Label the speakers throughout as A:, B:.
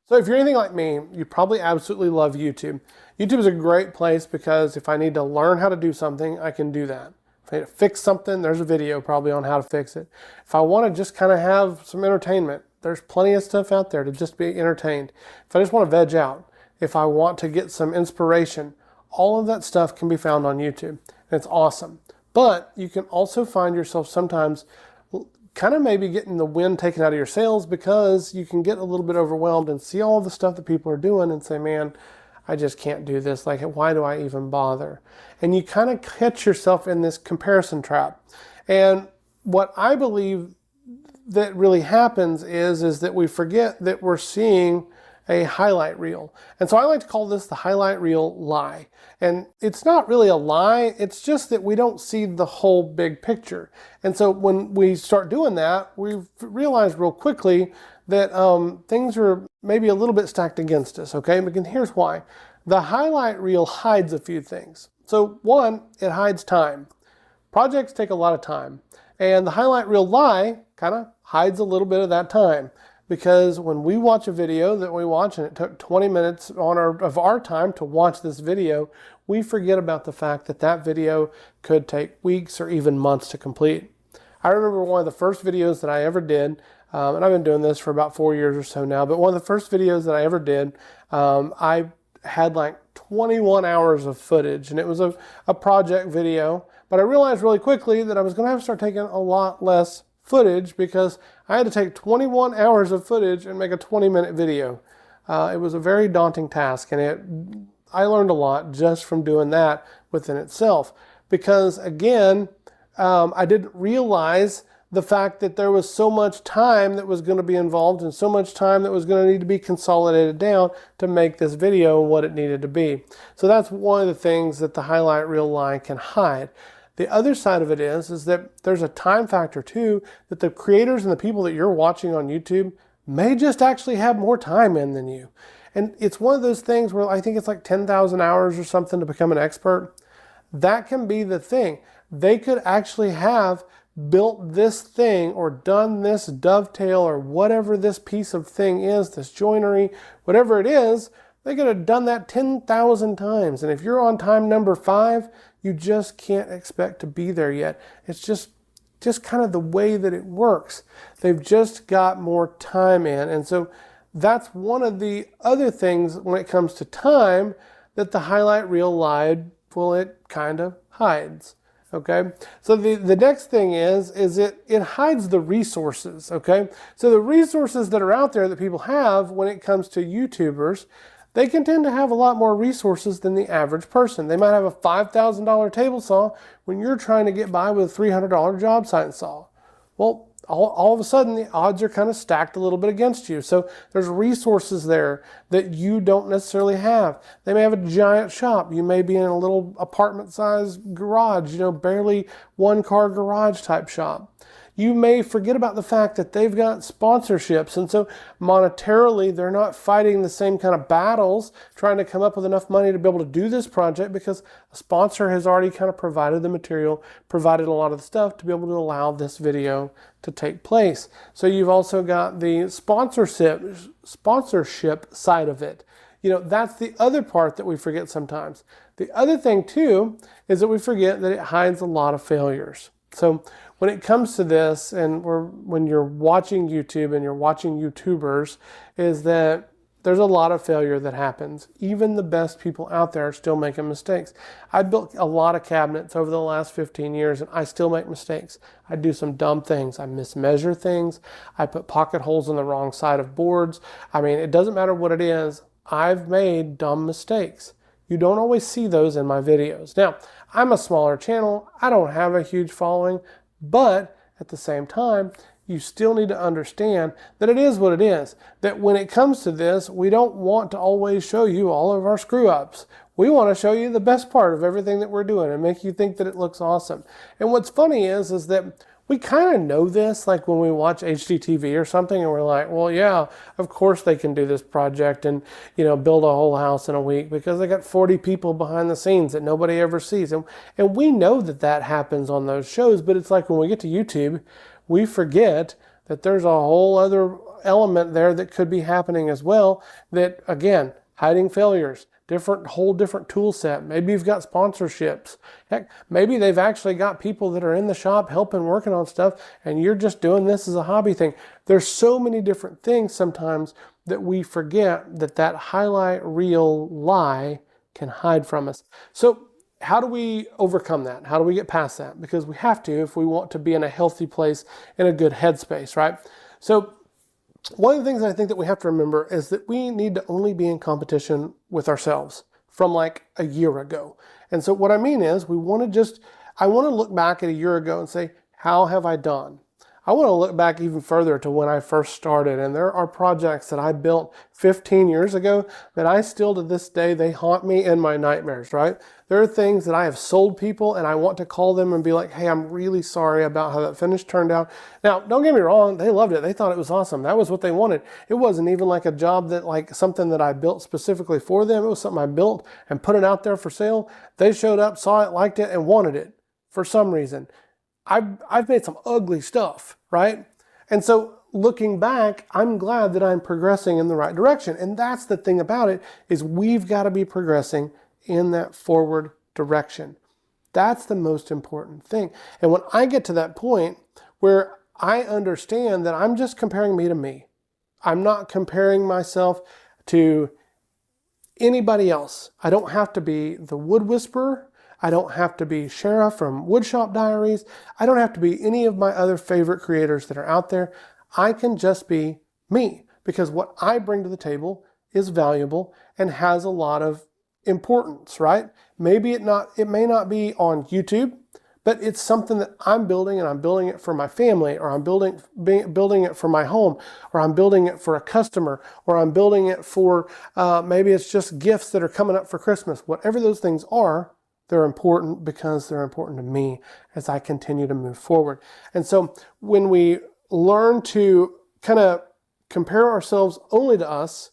A: So if you're anything like me, you probably absolutely love YouTube. YouTube is a great place because if I need to learn how to do something, I can do that. If I need to fix something, there's a video probably on how to fix it. If I want to just kind of have some entertainment, there's plenty of stuff out there to just be entertained. If I just want to veg out, if I want to get some inspiration, all of that stuff can be found on YouTube. And it's awesome. But you can also find yourself sometimes kind of maybe getting the wind taken out of your sails because you can get a little bit overwhelmed and see all of the stuff that people are doing and say, man, I just can't do this. Like, why do I even bother? And you kind of catch yourself in this comparison trap. And what I believe that really happens is that we forget that we're seeing a highlight reel. And so I like to call this the highlight reel lie. And it's not really a lie, it's just that we don't see the whole big picture. And so when we start doing that, we realize real quickly that things are maybe a little bit stacked against us, okay? But here's why. The highlight reel hides a few things. So one, it hides time. Projects take a lot of time. And the highlight reel lie kind of hides a little bit of that time. Because when we watch a video that we watch and it took 20 minutes of our time to watch this video, we forget about the fact that that video could take weeks or even months to complete. I remember one of the first videos that I ever did, and I've been doing this for about 4 years or so now, but one of the first videos that I ever did, I had like 21 hours of footage, and it was a project video, but I realized really quickly that I was going to have to start taking a lot less footage because I had to take 21 hours of footage and make a 20-minute video. It was a very daunting task, and I learned a lot just from doing that within itself. Because again, I didn't realize the fact that there was so much time that was going to be involved and so much time that was going to need to be consolidated down to make this video what it needed to be. So that's one of the things that the highlight reel line can hide. The other side of it is that there's a time factor too, that the creators and the people that you're watching on YouTube may just actually have more time in than you. And it's one of those things where I think it's like 10,000 hours or something to become an expert. That can be the thing. They could actually have built this thing or done this dovetail or whatever this piece of thing is, this joinery, whatever it is, they could have done that 10,000 times. And if you're on time number 5, you just can't expect to be there yet. It's just kind of the way that it works. They've just got more time in. And so that's one of the other things when it comes to time that the highlight reel lie, well, it kind of hides. Okay, so the next thing is it hides the resources. Okay, so the resources that are out there that people have when it comes to YouTubers, they can tend to have a lot more resources than the average person. They might have a $5,000 table saw when you're trying to get by with a $300 job site saw. Well, all of a sudden the odds are kind of stacked a little bit against you. So there's resources there that you don't necessarily have. They may have a giant shop. You may be in a little apartment-sized garage, barely one-car garage type shop. You may forget about the fact that they've got sponsorships, and so monetarily they're not fighting the same kind of battles trying to come up with enough money to be able to do this project because a sponsor has already kind of provided the material, provided a lot of the stuff to be able to allow this video to take place. So you've also got the sponsorship side of it. That's the other part that we forget sometimes. The other thing too is that we forget that it hides a lot of failures. So when it comes to this, and when you're watching YouTube and you're watching YouTubers, is that there's a lot of failure that happens. Even the best people out there are still making mistakes. I built a lot of cabinets over the last 15 years, and I still make mistakes. I do some dumb things. I mismeasure things. I put pocket holes on the wrong side of boards. I mean, it doesn't matter what it is. I've made dumb mistakes. You don't always see those in my videos. Now, I'm a smaller channel. I don't have a huge following, but at the same time, you still need to understand that it is what it is. That when it comes to this, we don't want to always show you all of our screw-ups. We want to show you the best part of everything that we're doing and make you think that it looks awesome. And what's funny is that we kind of know this, like when we watch HGTV or something and we're like, well, yeah, of course they can do this project and, build a whole house in a week because they got 40 people behind the scenes that nobody ever sees. And we know that that happens on those shows, but it's like when we get to YouTube, we forget that there's a whole other element there that could be happening as well. That, again, hiding failures, whole different tool set. Maybe you've got sponsorships. Heck, maybe they've actually got people that are in the shop helping, working on stuff, and you're just doing this as a hobby thing. There's so many different things sometimes that we forget that highlight reel lie can hide from us. So how do we overcome that? How do we get past that? Because we have to if we want to be in a healthy place, in a good headspace, right? So one of the things I think that we have to remember is that we need to only be in competition with ourselves from like a year ago. And so what I mean is I want to look back at a year ago and say, how have I done? I want to look back even further to when I first started, and there are projects that I built 15 years ago that I still to this day, they haunt me in my nightmares, right? There are things that I have sold people and I want to call them and be like, hey, I'm really sorry about how that finish turned out. Now, don't get me wrong, they loved it. They thought it was awesome. That was what they wanted. It wasn't even like a job that like something that I built specifically for them. It was something I built and put it out there for sale. They showed up, saw it, liked it, and wanted it for some reason. I've made some ugly stuff, right? And so looking back, I'm glad that I'm progressing in the right direction. And that's the thing about it, is we've got to be progressing in that forward direction. That's the most important thing. And when I get to that point where I understand that I'm just comparing me to me, I'm not comparing myself to anybody else. I don't have to be the wood whisperer. I don't have to be Shara from Woodshop Diaries. I don't have to be any of my other favorite creators that are out there. I can just be me, because what I bring to the table is valuable and has a lot of importance, right? Maybe it may not be on YouTube, but it's something that I'm building, and I'm building it for my family, or I'm building it for my home, or I'm building it for a customer, or I'm building it for maybe it's just gifts that are coming up for Christmas. Whatever those things are, they're important because they're important to me as I continue to move forward. And so when we learn to kind of compare ourselves only to us,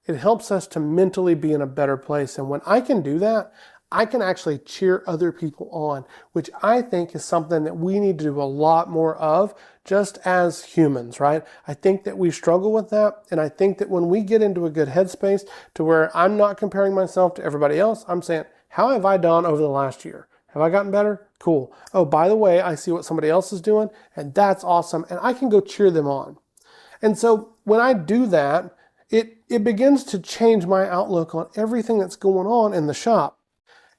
A: it helps us to mentally be in a better place. And when I can do that, I can actually cheer other people on, which I think is something that we need to do a lot more of just as humans, right? I think that we struggle with that. And I think that when we get into a good headspace to where I'm not comparing myself to everybody else, I'm saying, how have I done over the last year? Have I gotten better? Cool. Oh, by the way, I see what somebody else is doing, and that's awesome. And I can go cheer them on. And so when I do that, it begins to change my outlook on everything that's going on in the shop.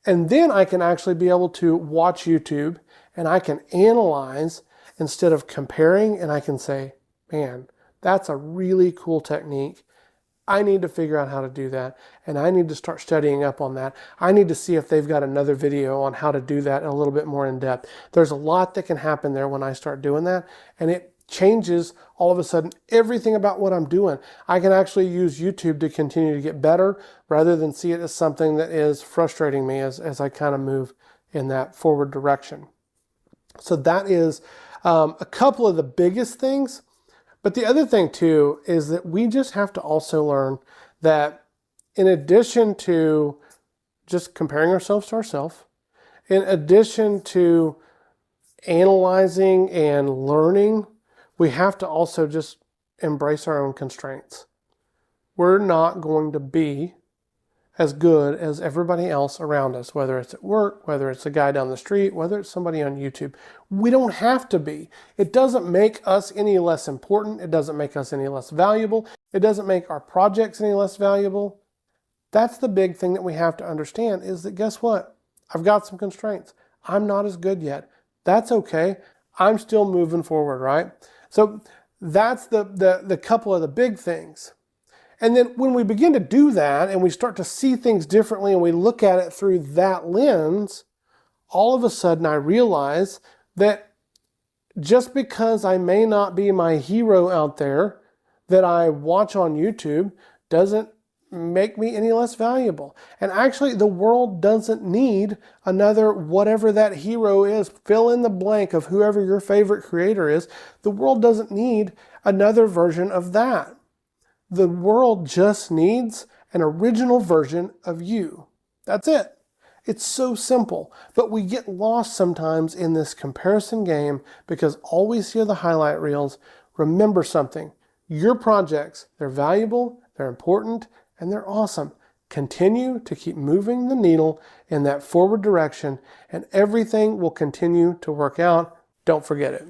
A: And then I can actually be able to watch YouTube and I can analyze instead of comparing, and I can say, man, that's a really cool technique. I need to figure out how to do that, and I need to start studying up on that. I need to see if they've got another video on how to do that a little bit more in depth. There's a lot that can happen there when I start doing that, and it changes all of a sudden everything about what I'm doing. I can actually use YouTube to continue to get better rather than see it as something that is frustrating me as I kind of move in that forward direction. So that is a couple of the biggest things. But the other thing too is that we just have to also learn that in addition to just comparing ourselves to ourselves, in addition to analyzing and learning, we have to also just embrace our own constraints. We're not going to be as good as everybody else around us, whether it's at work, whether it's a guy down the street, whether it's somebody on YouTube. We don't have to be. It doesn't make us any less important. It doesn't make us any less valuable. It doesn't make our projects any less valuable. That's the big thing that we have to understand, is that guess what? I've got some constraints. I'm not as good yet. That's okay. I'm still moving forward, right? So that's the couple of the big things. And then when we begin to do that and we start to see things differently and we look at it through that lens, all of a sudden I realize that just because I may not be my hero out there that I watch on YouTube doesn't make me any less valuable. And actually the world doesn't need another whatever that hero is, fill in the blank of whoever your favorite creator is. The world doesn't need another version of that. The world just needs an original version of you. That's it. It's so simple. But we get lost sometimes in this comparison game because all we see are the highlight reels. Remember something. Your projects, they're valuable, they're important, and they're awesome. Continue to keep moving the needle in that forward direction, and everything will continue to work out. Don't forget it.